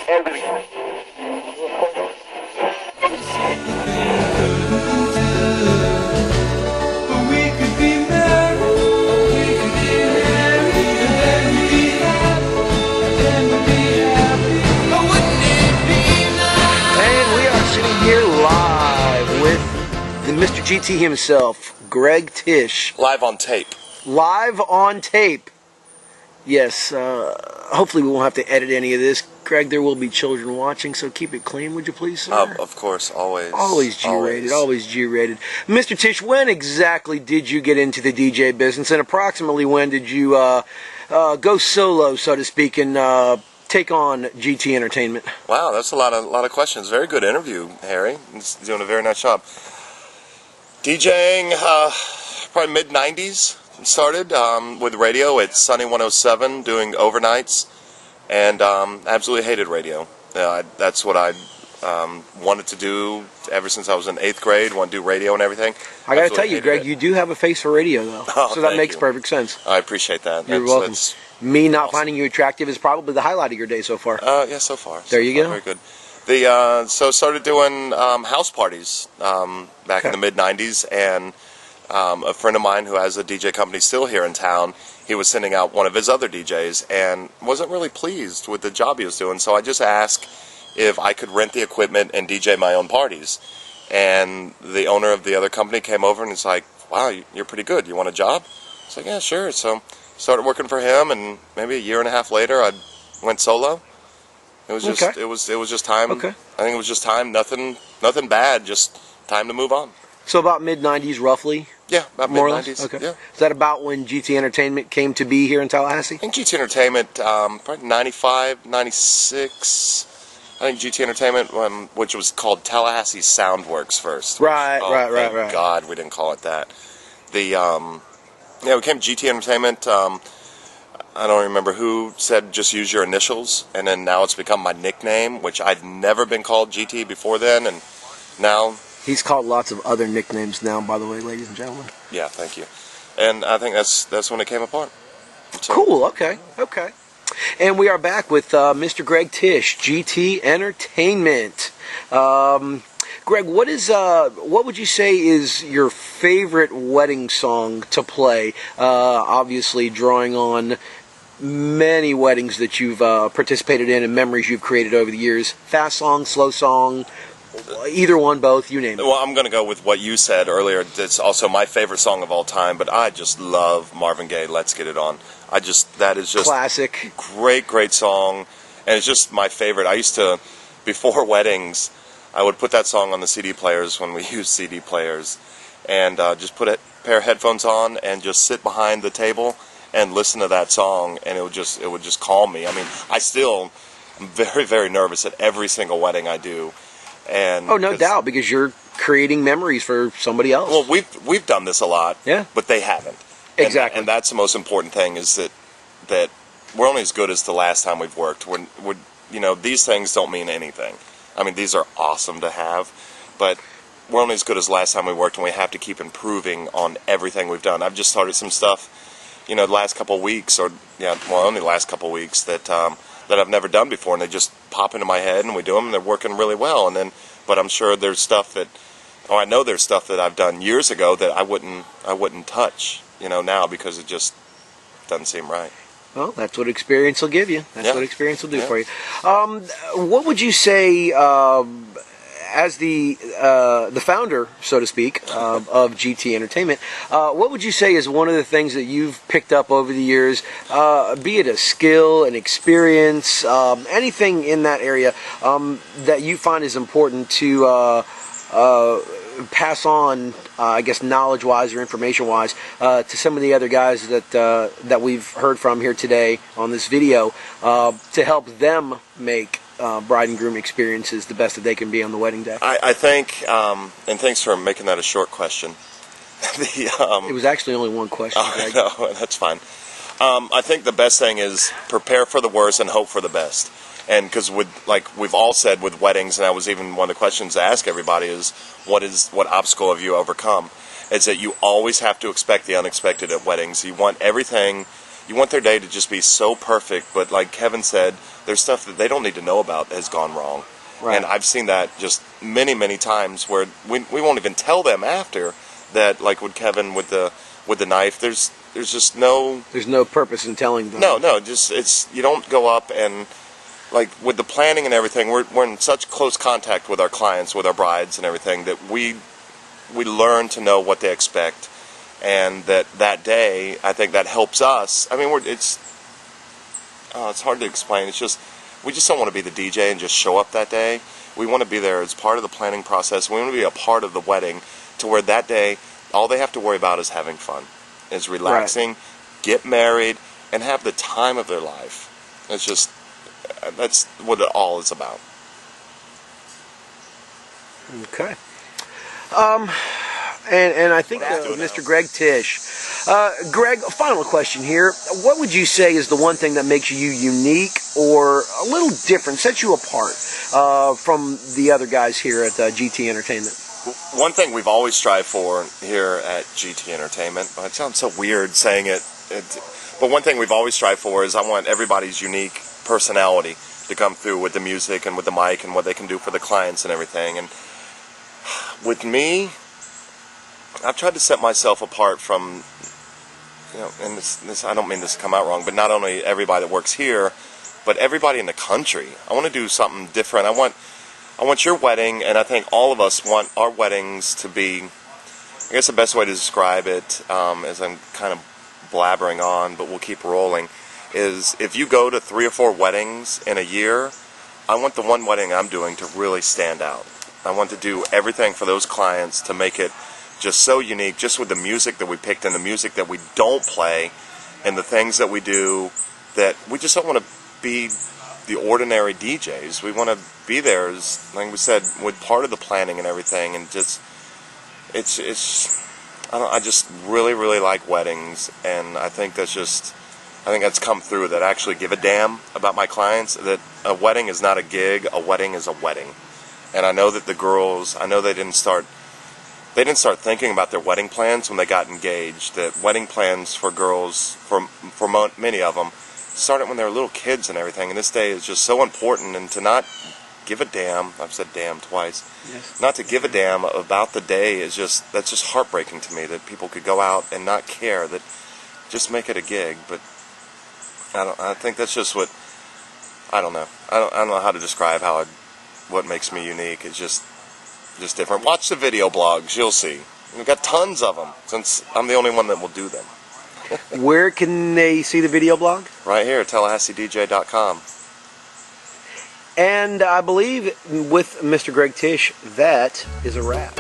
Mr. GT himself, Greg Tish. Live on tape. Live on tape. Yes, hopefully we won't have to edit any of this. Greg, there will be children watching, so keep it clean, would you please, sir? Of course, always. Always G-rated, always G-rated. Mr. Tish, when exactly did you get into the DJ business, and approximately when did you go solo, so to speak, and take on GT Entertainment? Wow, that's a lot of questions. Very good interview, Harry. He's doing a very nice job. DJing, probably mid-90s, started with radio at Sunny 107, doing overnights, and absolutely hated radio. That's what I wanted to do ever since I was in 8th grade, wanted to do radio and everything. I got to tell you, Greg, you do have a face for radio, though, so that makes perfect sense. I appreciate that. You're welcome. Me not finding you attractive is probably the highlight of your day so far. Yeah, so far. There you go. Very good. So started doing house parties back in the mid-90s, and a friend of mine who has a DJ company still here in town, he was sending out one of his other DJs and wasn't really pleased with the job he was doing, so I just asked if I could rent the equipment and DJ my own parties. And the owner of the other company came over and was like, wow, you're pretty good, you want a job? I was like, yeah, sure. So started working for him, and maybe a year and a half later I went solo. It was just it was just time. Okay. I think it was just time. Nothing bad. Just time to move on. So about mid-90s, roughly. Yeah, about mid-90s. Okay. Yeah. Is that about when GT Entertainment came to be here in Tallahassee? I think GT Entertainment, probably 95, 96. I think GT Entertainment, which was called Tallahassee Soundworks first. Right. Thank God we didn't call it that. We came GT Entertainment. I don't remember who said just use your initials, and then now it's become my nickname, which I'd never been called GT before then, and now... He's called lots of other nicknames now, by the way, ladies and gentlemen. Yeah, thank you. And I think that's when it came apart. So. Cool, okay. And we are back with Mr. Greg Tish, GT Entertainment. Greg, what would you say is your favorite wedding song to play? Obviously, drawing on many weddings that you've participated in and memories you've created over the years. Fast song, slow song, either one, both, you name it. Well, I'm going to go with what you said earlier. It's also my favorite song of all time, but I just love Marvin Gaye, Let's Get It On. That is just... Classic. Great song, and it's just my favorite. I used to, before weddings, I would put that song on the CD players when we used CD players, and just put a pair of headphones on and just sit behind the table and listen to that song, and it would just calm me. I mean, I'm very, very nervous at every single wedding I do. And no doubt, because you're creating memories for somebody else. Well, we've done this a lot, yeah, but they haven't. Exactly. And that's the most important thing, is that we're only as good as the last time we've worked. These things don't mean anything. I mean, these are awesome to have, but we're only as good as the last time we worked, and we have to keep improving on everything we've done. I've just started some stuff, the last couple of weeks, only the last couple of weeks that I've never done before, and they just pop into my head, and we do them, and they're working really well. But I'm sure there's stuff I know there's stuff that I've done years ago that I wouldn't touch, now, because it just doesn't seem right. Well, that's what experience will give you. That's what experience will do for you. What would you say, as the founder, so to speak, of GT Entertainment, what would you say is one of the things that you've picked up over the years, be it a skill, an experience, anything in that area that you find is important to pass on, I guess, knowledge-wise or information-wise, to some of the other guys that we've heard from here today on this video, to help them make bride and groom experiences the best that they can be on the wedding day? I think, and thanks for making that a short question. It was actually only one question, Greg. No, that's fine. I think the best thing is prepare for the worst and hope for the best. And because like we've all said with weddings, and that was even one of the questions to ask everybody, is what obstacle have you overcome? It's that you always have to expect the unexpected at weddings. You want everything You want their day to just be so perfect, but like Kevin said, there's stuff that they don't need to know about that has gone wrong. Right. And I've seen that just many, many times where we won't even tell them after that, like with Kevin with the knife, there's just no... There's no purpose in telling them. No, just it's, you don't go up and, like with the planning and everything, we're in such close contact with our clients, with our brides and everything, that we learn to know what they expect. And that day, I think that helps us. I mean, it's hard to explain. It's just, we just don't want to be the DJ and just show up that day. We want to be there as part of the planning process. We want to be a part of the wedding to where that day, all they have to worry about is having fun, is relaxing, right. Get married, and have the time of their life. It's just, that's what it all is about. Okay. And I think Mr. Greg Tish. Greg, a final question here. What would you say is the one thing that makes you unique or a little different, sets you apart from the other guys here at GT Entertainment? One thing we've always strived for here at GT Entertainment, it sounds so weird saying it, but one thing we've always strived for is I want everybody's unique personality to come through with the music and with the mic and what they can do for the clients and everything. And with me, I've tried to set myself apart from, you know, and this I don't mean this to come out wrong, but not only everybody that works here, but everybody in the country. I want to do something different. I want your wedding, and I think all of us want our weddings to be, I guess the best way to describe it, as I'm kind of blabbering on, but we'll keep rolling, is if you go to 3 or 4 weddings in a year, I want the one wedding I'm doing to really stand out. I want to do everything for those clients to make it just so unique, just with the music that we picked and the music that we don't play and the things that we do, that we just don't want to be the ordinary DJs. We want to be there, as, like we said, with part of the planning and everything, and just, I just really, really like weddings, and I think that's come through, that I actually give a damn about my clients, that a wedding is not a gig, a wedding is a wedding. And I know that the girls, I know they didn't start thinking about their wedding plans when they got engaged. That wedding plans for girls, for many of them, started when they were little kids and everything. And this day is just so important, and to not give a damn, I've said damn twice, yes. Not to give a damn about the day is that's just heartbreaking to me, that people could go out and not care, that just make it a gig. But I think that's just what, I don't know. I don't know how to describe what makes me unique. It's just different. Watch the video blogs, you'll see. We've got tons of them, since I'm the only one that will do them. Where can they see the video blog? Right here, TallahasseeDJ.com. And I believe with Mr. Greg Tish, that is a wrap.